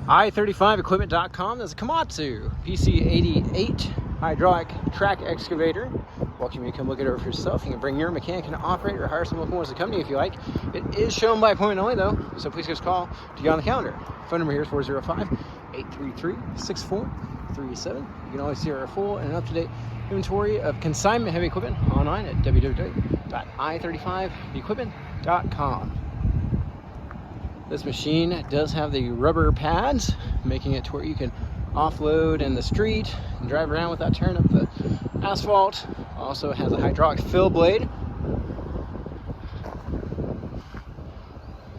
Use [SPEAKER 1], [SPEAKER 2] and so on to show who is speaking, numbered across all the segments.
[SPEAKER 1] i35equipment.com. There's a Komatsu PC88 hydraulic track excavator. Welcome you to come look it over for yourself. You can bring your mechanic and operator or hire some locomotives to accompany you if you like. It is shown by appointment only though, so please give us a call to get on the calendar. Phone number here is 405-833-6437. You can always see our full and up-to-date inventory of consignment heavy equipment online at www.i35equipment.com. This machine does have the rubber pads, making it to where you can offload in the street and drive around without tearing up the asphalt. Also has a hydraulic fill blade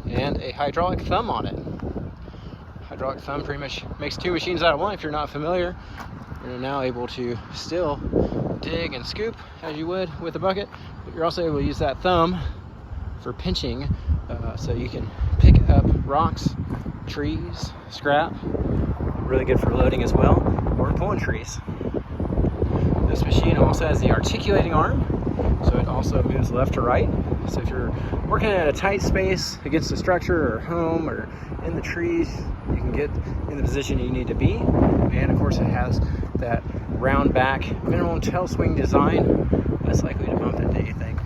[SPEAKER 1] and a hydraulic thumb on it. Hydraulic thumb pretty much makes two machines out of one. If you're not familiar, you're now able to still dig and scoop as you would with a bucket, but you're also able to use that thumb for pinching, so you can pick up rocks, trees, scrap. Really good for loading as well, or pulling trees. This machine also has the articulating arm, so it also moves left to right. So if you're working in a tight space against a structure or home or in the trees, you can get in the position you need to be. And of course it has that round back minimum tail swing design, less likely to bump into anything.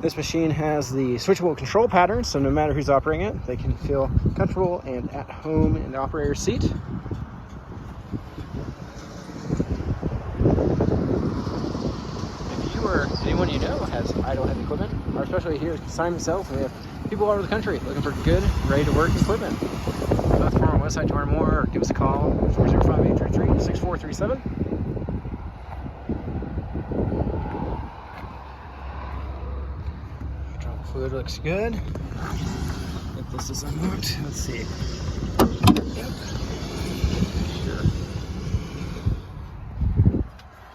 [SPEAKER 1] This machine has the switchable control pattern, so no matter who's operating it, they can feel comfortable and at home in the operator's seat. If you or anyone you know has idle heavy equipment, or especially here at consignment sales, we have people all over the country looking for good, ready-to-work equipment. Both from our website to learn more, or give us a call, 405-833-6437. Fluid looks good. If this is unhooked, let's see. Yep. Sure.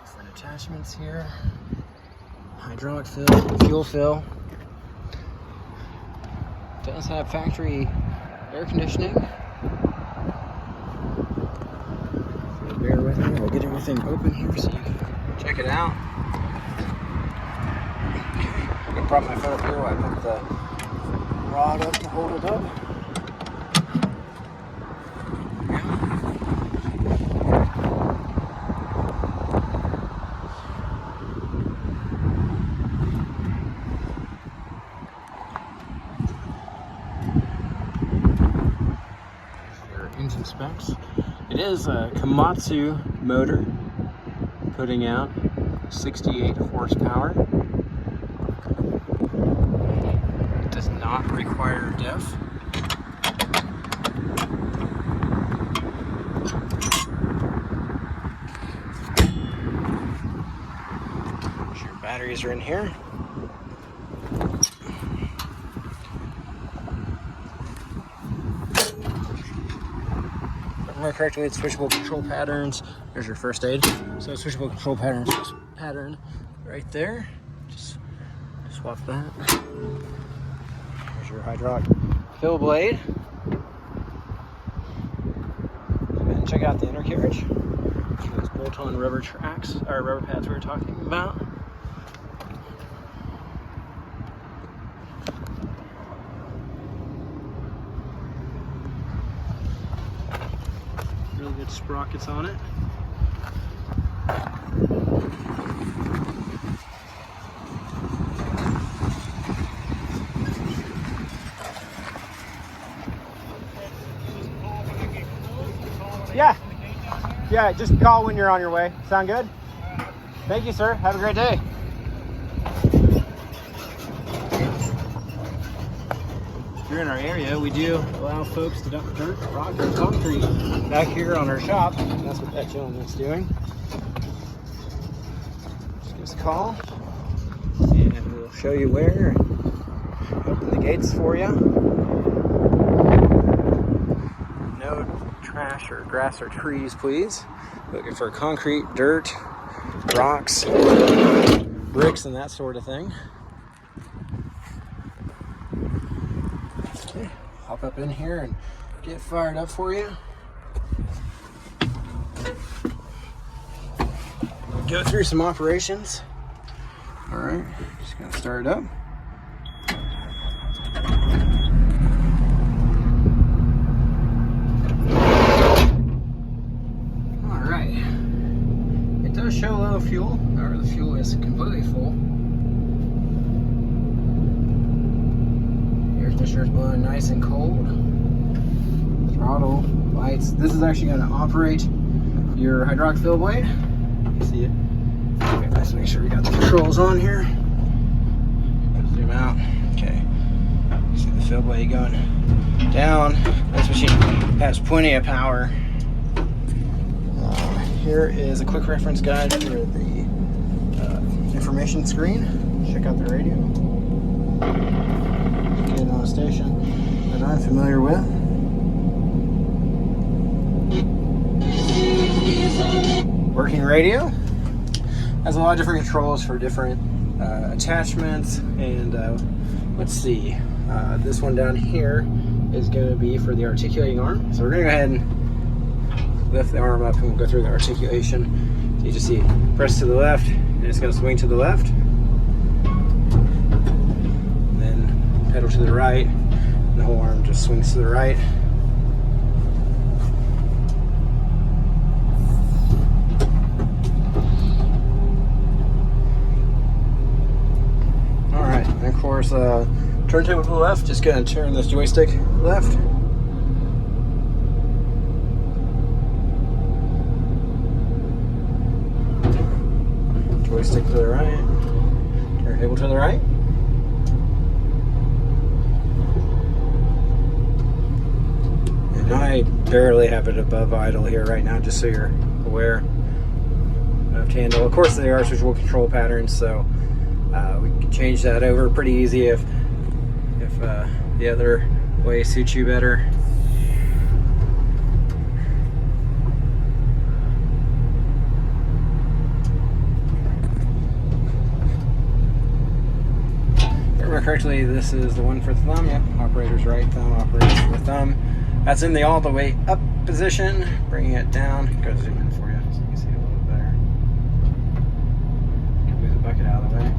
[SPEAKER 1] Different attachments here. Hydraulic fill, fuel fill. Does have factory air conditioning. So bear with me. We'll get everything open here so you can check it out. I prop my foot up here while I put the rod up to hold it up. Their engine specs. It is a Komatsu motor, putting out 68 horsepower. Does not require DEF. Your batteries are in here. More correctly, it's switchable control patterns. There's your first aid. So switchable control pattern right there. Just swap that. There's your hydraulic fill blade. Go ahead and check out the undercarriage. Those bolt-on rubber tracks, or rubber pads we were talking about. Really good sprockets on it. Yeah, just call when you're on your way. Sound good? Thank you, sir. Have a great day. If you're in our area, we do allow folks to dump dirt, rock, or concrete back here on our shop. That's what that gentleman's doing. Just give us a call, and we'll show you where and open the gates for you. No trash or grass or trees, please. Looking for concrete, dirt, rocks, bricks, and that sort of thing. Okay, hop up in here and get fired up for you. Go through some operations. All right, just gonna start it up. fuel is completely full. Air conditioner is blowing nice and cold. Throttle, lights. This is actually going to operate your hydraulic fill blade. You can see it. Okay, let's make sure we got the controls on here. Zoom out. Okay. See the fill blade going down. This machine has plenty of power. Here is a quick reference guide for the information screen. Check out the radio. Get on a station that I'm familiar with. Working radio. Has a lot of different controls for different attachments. And let's see. This one down here is going to be for the articulating arm. So we're going to go ahead and lift the arm up and we'll go through the articulation. So you just see press to the left and it's going to swing to the left. And then pedal to the right and the whole arm just swings to the right. Alright, and of course turntable to the left, just going to turn this joystick left. Joystick to the right, turntable to the right. And I barely have it above idle here right now, just so you're aware. Left handle. Of course, there are switchable control patterns, so we can change that over pretty easy if the other way suits you better. Correctly, this is the one for the thumb. Yep, operator's right thumb, operator's for the thumb. That's in the all the way up position. Bringing it down. Go zoom in for you so you can see it a little bit better. Can move the bucket out of the way.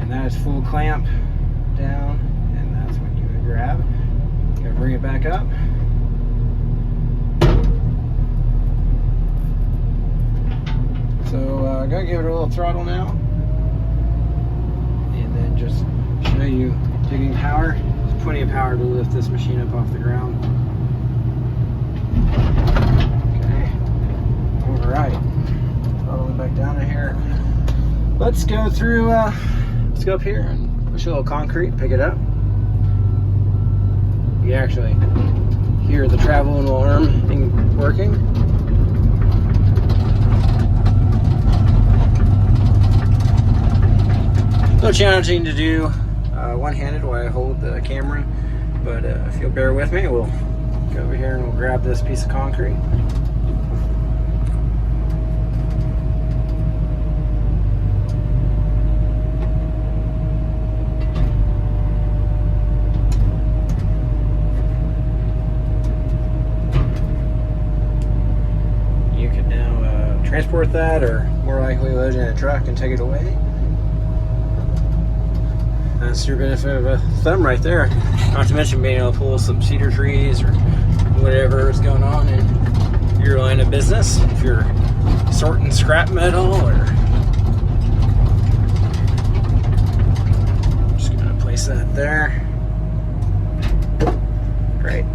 [SPEAKER 1] And that is full clamp down, and that's when you would grab. Gotta bring it back up. So I'm gonna give it a little throttle now, and then just show you digging power. There's plenty of power to lift this machine up off the ground. Okay. Alright. Throttling back down to here. Let's go through, let's go up here and push a little concrete, pick it up. You actually hear the traveling arm thing working. A little challenging to do one-handed while I hold the camera, but if you'll bear with me, we'll go over here and we'll grab this piece of concrete. You can now transport that, or more likely load it in a truck and take it away. That's your benefit of a thumb right there. Not to mention being able to pull some cedar trees or whatever is going on in your line of business. If you're sorting scrap metal, or just gonna place that there. Great.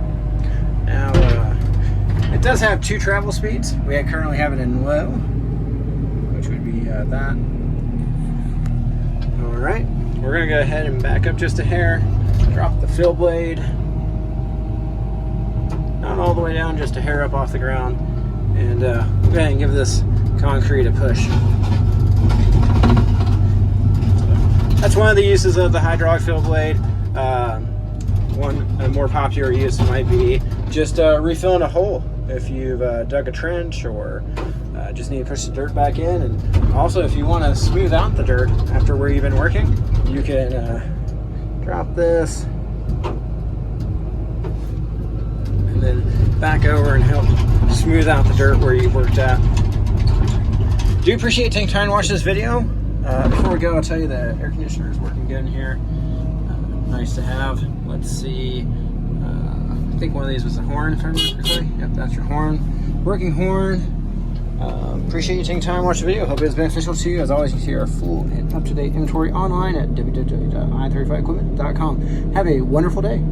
[SPEAKER 1] Now it does have 2 travel speeds. We currently have it in low, which would be that. All right. We're going to go ahead and back up just a hair, drop the fill blade, not all the way down, just a hair up off the ground, and we'll go ahead and give this concrete a push. So that's one of the uses of the hydraulic fill blade. A more popular use might be just refilling a hole if you've dug a trench, or just need to push the dirt back in. And also, if you want to smooth out the dirt after where you've been working, you can drop this and then back over and help smooth out the dirt where you've worked at. Do appreciate taking time to watch this video. Before we go, I'll tell you the air conditioner is working good in here. Nice to have. Let's see. I think one of these was a horn, if I remember correctly. Yep, that's your horn. Working horn. Appreciate you taking time to watch the video. Hope it was beneficial to you. As always, you see our full and up-to-date inventory online at www.i35equipment.com. Have a wonderful day.